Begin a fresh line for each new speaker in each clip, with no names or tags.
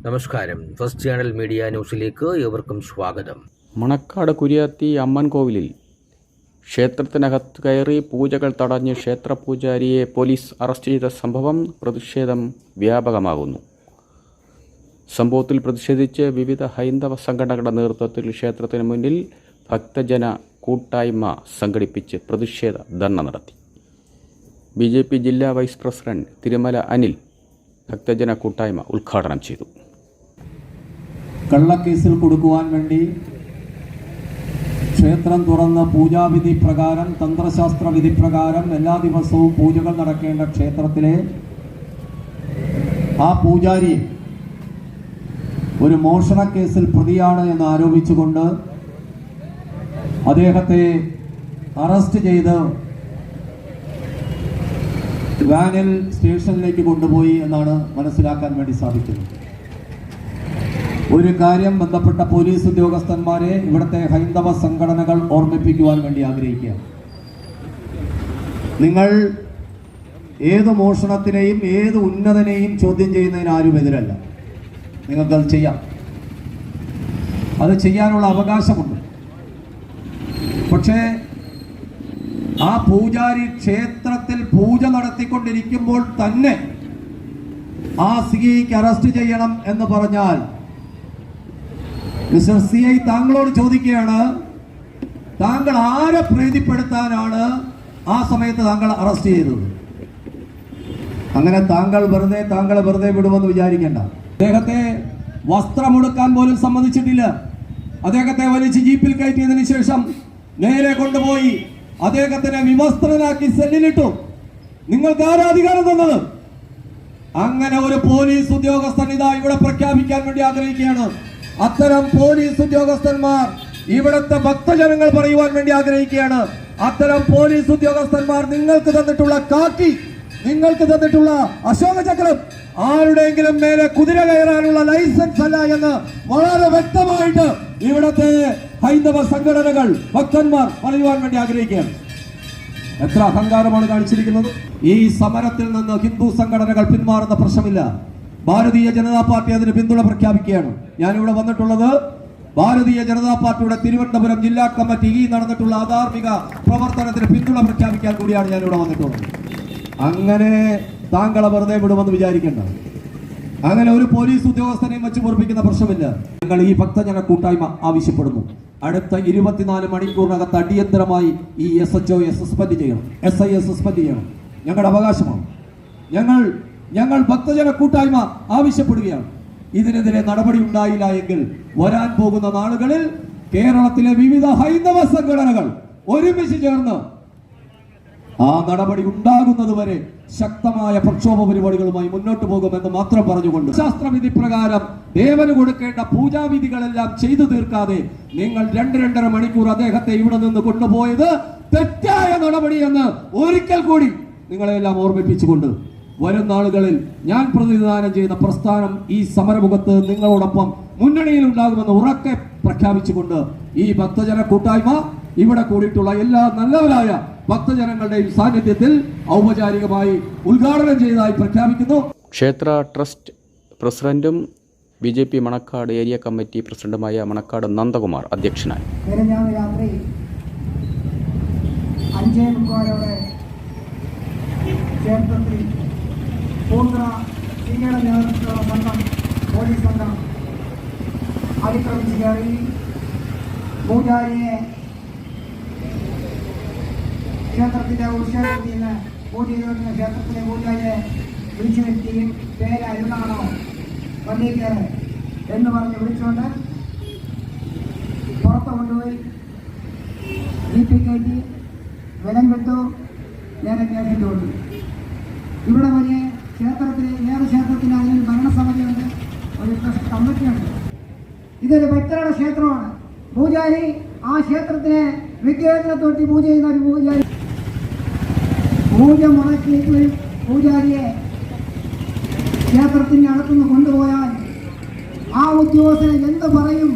നമസ്കാരം. First channel media ന്യൂസിലേക്ക് ഏവർക്കും സ്വാഗതം.
മണക്കാട് കുര്യാത്തി അമ്മൻ കോവിലിൽ ക്ഷേത്രത്തിനകത്ത് കയറി പൂജകൾ തടഞ്ഞ് ക്ഷേത്രപൂജാരിയെ പോലീസ് അറസ്റ്റ് ചെയ്ത സംഭവം പ്രതിഷേധം വ്യാപകമാകുന്നു. സംഭവത്തിൽ പ്രതിഷേധിച്ച് വിവിധ ഹൈന്ദവ സംഘടനകളുടെ നേതൃത്വത്തിൽ ക്ഷേത്രത്തിന് മുന്നിൽ ഭക്തജന കൂട്ടായ്മ സംഘടിപ്പിച്ച് പ്രതിഷേധ ധർണ നടത്തി. BJP ജില്ലാ വൈസ് പ്രസിഡന്റ് തിരുമല അനിൽ ഭക്തജന കൂട്ടായ്മ ഉദ്ഘാടനം ചെയ്തു.
കള്ളക്കേസിൽ കൊടുക്കുവാൻ വേണ്ടി ക്ഷേത്രം തുറന്ന പൂജാവിധി പ്രകാരം, തന്ത്രശാസ്ത്ര വിധി പ്രകാരം എല്ലാ ദിവസവും പൂജകൾ നടക്കേണ്ട ക്ഷേത്രത്തിലെ ആ പൂജാരിയെ ഒരു മോഷണക്കേസിൽ പ്രതിയാണ് എന്ന് ആരോപിച്ചുകൊണ്ട് അദ്ദേഹത്തെ അറസ്റ്റ് ചെയ്ത് വാനിൽ സ്റ്റേഷനിലേക്ക് കൊണ്ടുപോയി എന്നാണ് മനസ്സിലാക്കാൻ വേണ്ടി സാധിക്കുന്നത്. ഒരു കാര്യം ബന്ധപ്പെട്ട പോലീസ് ഉദ്യോഗസ്ഥന്മാരെ ഇവിടുത്തെ ഹൈന്ദവ സംഘടനകൾ ഓർമ്മിപ്പിക്കുവാൻ വേണ്ടി ആഗ്രഹിക്കുകയാണ്. നിങ്ങൾ ഏത് മോഷണത്തിനെയും ഏത് ഉന്നതനെയും ചോദ്യം ചെയ്യുന്നതിന് ആരും എതിരല്ല. നിങ്ങൾക്കത് ചെയ്യാം, അത് ചെയ്യാനുള്ള അവകാശമുണ്ട്. പക്ഷേ ആ പൂജാരി ക്ഷേത്രത്തിൽ പൂജ നടത്തിക്കൊണ്ടിരിക്കുമ്പോൾ തന്നെ ആ CIക്ക് അറസ്റ്റ് ചെയ്യണം എന്ന് പറഞ്ഞാൽ മിസ്റ്റർ CI താങ്കളോട് ചോദിക്കുകയാണ്, താങ്കൾ ആരെ പ്രീതിപ്പെടുത്താനാണ് ആ സമയത്ത് താങ്കൾ അറസ്റ്റ് ചെയ്തത്? അങ്ങനെ താങ്കളെ വെറുതെ വിടുമെന്ന് വിചാരിക്കേണ്ട. അദ്ദേഹത്തെ വസ്ത്രമെടുക്കാൻ പോലും സമ്മതിച്ചിട്ടില്ല. അദ്ദേഹത്തെ വലിച്ച് ജീപ്പിൽ കയറ്റിയതിനു ശേഷം നേരെ കൊണ്ടുപോയി അദ്ദേഹത്തിനെ വിവസ്ത്രനാക്കി സെല്ലിലിട്ടു. നിങ്ങൾക്ക് ആരാ അധികാരം തന്നത്? അങ്ങനെ ഒരു പോലീസ് ഉദ്യോഗസ്ഥൻ ഇതാ ഇവിടെ പ്രഖ്യാപിക്കാൻ വേണ്ടി ആഗ്രഹിക്കുകയാണ്. അത്തരം പോലീസ് ഉദ്യോഗസ്ഥന്മാർ ഇവിടുത്തെ ഭക്തജനങ്ങൾ പറയുവാൻ വേണ്ടി ആഗ്രഹിക്കുകയാണ്. അത്തരം പോലീസ് ഉദ്യോഗസ്ഥന്മാർ നിങ്ങൾക്ക് തന്നിട്ടുള്ള കാക്കി, നിങ്ങൾക്ക് തന്നിട്ടുള്ള അശോക ചക്രം ആരുടെയെങ്കിലും മേലെ കുതിര കയറാനുള്ള ലൈസൻസ് അല്ല എന്ന് വളരെ വ്യക്തമായിട്ട് ഇവിടുത്തെ ഹൈന്ദവ സംഘടനകൾ, ഭക്തന്മാർ പറയുവാൻ വേണ്ടി ആഗ്രഹിക്കുകയാണ്. എത്ര അഹങ്കാരമാണ് കാണിച്ചിരിക്കുന്നത്! ഈ സമരത്തിൽ നിന്ന് ഹിന്ദു സംഘടനകൾ പിന്മാറുന്ന പ്രശ്നമില്ല. ഭാരതീയ ജനതാ പാർട്ടി അതിന് പിന്തുണ പ്രഖ്യാപിക്കുകയാണ്. ഞാനിവിടെ വന്നിട്ടുള്ളത് ഭാരതീയ ജനതാ പാർട്ടിയുടെ തിരുവനന്തപുരം ജില്ലാ കമ്മിറ്റി ഈ നടന്നിട്ടുള്ള അധാർമിക പ്രവർത്തനത്തിന് പിന്തുണ പ്രഖ്യാപിക്കാൻ കൂടിയാണ് ഞാനിവിടെ വന്നിട്ടുള്ളത്. അങ്ങനെ താങ്കളെ വെറുതെ വിടുമെന്ന് വിചാരിക്കേണ്ട. അങ്ങനെ ഒരു പോലീസ് ഉദ്യോഗസ്ഥനെയും വെച്ച് പൊറപ്പിക്കുന്ന പ്രശ്നമില്ല. ഞങ്ങൾ ഈ ഭക്തജന കൂട്ടായ്മ ആവശ്യപ്പെടുന്നു, അടുത്ത 24 മണിക്കൂറിനകത്ത് അടിയന്തരമായി ഈ SHOയെ സസ്പെൻഡ് ചെയ്യണം, SIയെ സസ്പെൻഡ് ചെയ്യണം. ഞങ്ങളുടെ അവകാശമാണ്. ഞങ്ങൾ ഭക്തജന കൂട്ടായ്മ ആവശ്യപ്പെടുകയാണ്. ഇതിനെതിരെ നടപടി ഉണ്ടായില്ല എങ്കിൽ വരാൻ പോകുന്ന നാളുകളിൽ കേരളത്തിലെ വിവിധ ഹൈന്ദവ സംഘടനകൾ ഒരുമിച്ച് ചേർന്ന് ആ നടപടി ഉണ്ടാകുന്നത് വരെ ശക്തമായ പ്രക്ഷോഭ പരിപാടികളുമായി മുന്നോട്ട് പോകുമെന്ന് മാത്രം പറഞ്ഞുകൊണ്ട്, ശാസ്ത്രവിധി പ്രകാരം ദേവന് കൊടുക്കേണ്ട പൂജാവിധികളെല്ലാം ചെയ്തു തീർക്കാതെ നിങ്ങൾ 2-2.5 മണിക്കൂർ അദ്ദേഹത്തെ ഇവിടെ നിന്ന് കൊണ്ടുപോയത് തെറ്റായ നടപടിയെന്ന് ഒരിക്കൽ കൂടി നിങ്ങളെല്ലാം ഓർമ്മിപ്പിച്ചുകൊണ്ട് വരും നാളുകളിൽ ഞാൻ പ്രതിനിധാനം ചെയ്യുന്ന പ്രസ്ഥാനം ഈ സമരമുഖത്ത് നിങ്ങളോടൊപ്പം മുന്നണിയിൽ ഉണ്ടാകുമെന്ന് ഉറക്കെ പ്രഖ്യാപിച്ചുകൊണ്ട് ഈ ഭക്തജന കൂട്ടായ്മ ഇവിടെ കൂടിയിട്ടുള്ള എല്ലാ നല്ലവരായ ഭക്തജനങ്ങളുടെയും സാന്നിധ്യത്തിൽ ഔപചാരികമായി ഉദ്ഘാടനം ചെയ്തതായി പ്രഖ്യാപിക്കുന്നു.
ക്ഷേത്ര ട്രസ്റ്റ് പ്രസിഡന്റും BJP മണക്കാട് ഏരിയ കമ്മിറ്റി പ്രസിഡന്റുമായ മണക്കാട് നന്ദകുമാർ അധ്യക്ഷനായി.
രാത്രി 5:45 ക്ഷേത്രത്തിൽ പൂർണ്ണ സീനിയർ നേതൃത്വ സംഘം, പോലീസ് സംഘം അതിക്രമിച്ച് കയറി പൂജാരിയെ ക്ഷേത്രത്തിൻ്റെ ഉത്സവത്തിൽ നിന്ന് പൂജ ചെയ്തുകൊണ്ടിരുന്ന ക്ഷേത്രത്തിലെ പൂജാരിയെ വിളിച്ചു വരുത്തുകയും പേര് അരുണാണോ വണ്ടിക്കാർ എന്ന് പറഞ്ഞ് വിളിച്ചുകൊണ്ട് പുറത്ത് കൊണ്ടുപോയി ജീപ്പിൽ കയറ്റി വിലം വിട്ടു, നേരെ കേട്ടിട്ട് കൊണ്ടു. ഇവിടെ വലിയ ക്ഷേത്രത്തിൽ, ഏത് ക്ഷേത്രത്തിന് അതിനൊരു ഭരണസമിതിയുണ്ട്, ഒരു ട്രസ്റ്റ് കമ്മിറ്റിയുണ്ട്. ഇതൊരു ഭക്തരുടെ ക്ഷേത്രമാണ്. പൂജാരി ആ ക്ഷേത്രത്തിനെ വിഗ്രഹത്തിനെ തൊട്ടി പൂജ ചെയ്യുന്ന ഒരു പൂജാരി പൂജ മുടക്കിയിട്ട് ഒരു പൂജാരിയെ ക്ഷേത്രത്തിൻ്റെ അടുത്തുനിന്ന് കൊണ്ടുപോയാൽ ആ ഉദ്യോഗസ്ഥനെ എന്ത് പറയും?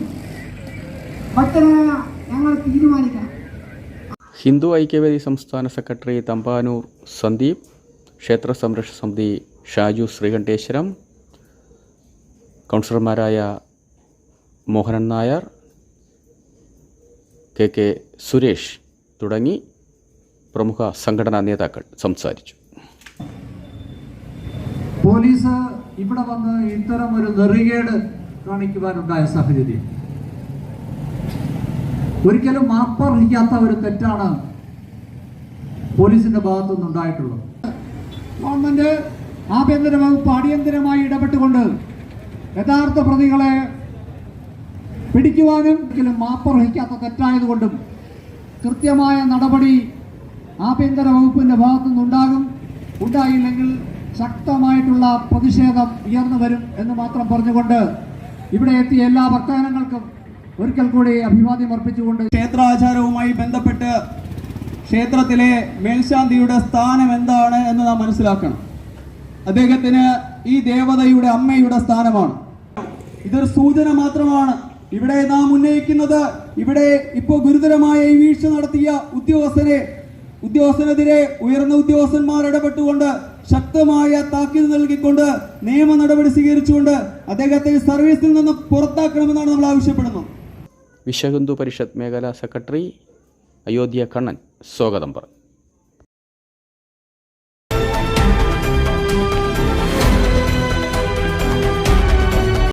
ഭക്തരായ ഞങ്ങൾ തീരുമാനിക്കണം.
ഹിന്ദു ഐക്യവേദി സംസ്ഥാന സെക്രട്ടറി തമ്പാനൂർ സന്ദീപ്, ക്ഷേത്ര സംരക്ഷണ സമിതി ഷാജു ശ്രീകണ്ഠേശ്വരം, കൗൺസിലർമാരായ മോഹനൻ നായർ, കെ സുരേഷ് തുടങ്ങി പ്രമുഖ സംഘടനാ നേതാക്കൾ സംസാരിച്ചു.
പോലീസ് ഇവിടെ വന്ന് ഇത്തരം ഒരു നെറികേട് കാണിക്കുവാനുണ്ടായ സാഹചര്യം ഒരിക്കലും മാപ്പർഹിക്കാത്ത ഒരു തെറ്റാണ് പോലീസിന്റെ ഭാഗത്തു നിന്നുണ്ടായിട്ടുള്ളത്. ഗവൺമെന്റ് ആഭ്യന്തര വകുപ്പ് അടിയന്തരമായി ഇടപെട്ടുകൊണ്ട് യഥാർത്ഥ പ്രതികളെ പിടിക്കുവാനും ഒരിക്കലും മാപ്പർഹിക്കാത്ത തെറ്റായതുകൊണ്ടും കൃത്യമായ നടപടി ആഭ്യന്തര വകുപ്പിന്റെ ഭാഗത്തു നിന്നുണ്ടാകും. ഉണ്ടായില്ലെങ്കിൽ ശക്തമായിട്ടുള്ള പ്രതിഷേധം ഉയർന്നു വരും എന്ന് മാത്രം പറഞ്ഞുകൊണ്ട് ഇവിടെ എത്തിയ എല്ലാ ഭക്തജനങ്ങൾക്കും ഒരിക്കൽ കൂടി അഭിവാദ്യം അർപ്പിച്ചുകൊണ്ട്
ക്ഷേത്രാചാരവുമായി ബന്ധപ്പെട്ട് ക്ഷേത്രത്തിലെ മേൽശാന്തിയുടെ സ്ഥാനം എന്താണ് എന്ന് നാം മനസ്സിലാക്കണം. അദ്ദേഹത്തിന് ഈ ദേവതയുടെ അമ്മയുടെ സ്ഥാനമാണ്. ഇതൊരു സൂചന മാത്രമാണ്. ഇവിടെ നാം ഉന്നയിക്കുന്നത്, ഇവിടെ ഇപ്പോൾ ഗുരുതരമായ ഈ വീഴ്ച നടത്തിയ ഉദ്യോഗസ്ഥനെതിരെ ഉയർന്ന ഉദ്യോഗസ്ഥന്മാർ ഇടപെട്ടുകൊണ്ട് ശക്തമായ താക്കീത് നൽകിക്കൊണ്ട് നിയമ നടപടി സ്വീകരിച്ചുകൊണ്ട് അദ്ദേഹത്തെ സർവീസിൽ നിന്ന് പുറത്താക്കണമെന്നാണ് നമ്മൾ ആവശ്യപ്പെടുന്നത്.
വിശ്വഹിന്ദു പരിഷത്ത് മേഖലാ സെക്രട്ടറി അയോധ്യ കണ്ണൻ സ്വാഗതം പറഞ്ഞു.